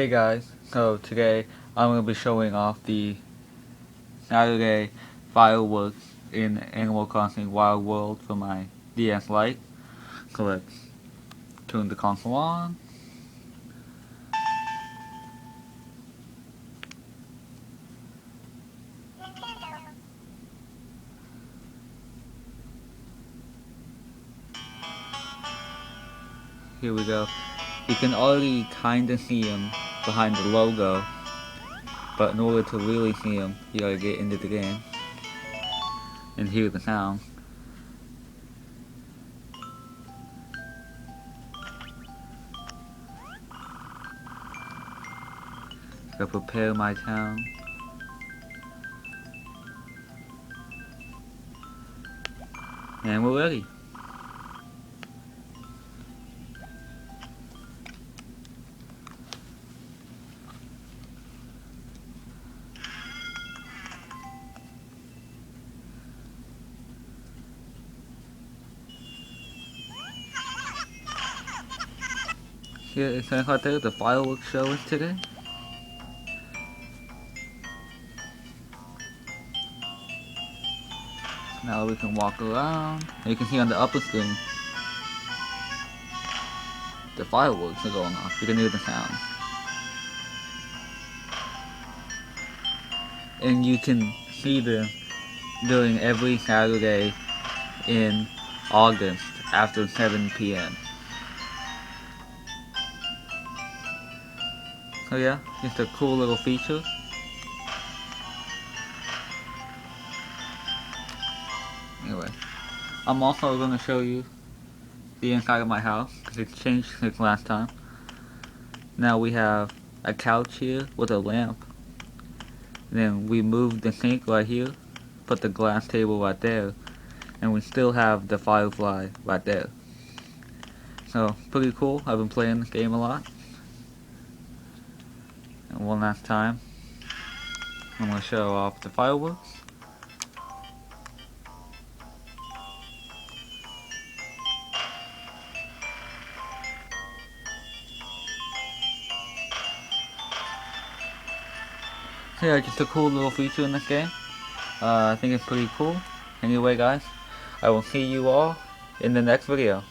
Hey guys, so today I'm going to be showing off the Saturday fireworks in Animal Crossing Wild World for my DS Lite. So let's turn the console on. Here we go. You can already kinda see him behind the logo, but in order to really see him, you gotta get into the game and hear the sound. So prepare my town. And we're ready. Here it says right there, the fireworks show is today. Now we can walk around. And you can see on the upper screen, the fireworks are going off. You can hear the sound. And you can see them during every Saturday in August after 7 p.m. So yeah, just a cool little feature. Anyway, I'm also going to show you the inside of my house, because it's changed since last time. Now we have a couch here with a lamp. And then we moved the sink right here, put the glass table right there, and we still have the Firefly right there. So, pretty cool. I've been playing this game a lot. And one last time, I'm going to show off the fireworks. So yeah, just a cool little feature in this game. I think it's pretty cool. Anyway guys, I will see you all in the next video.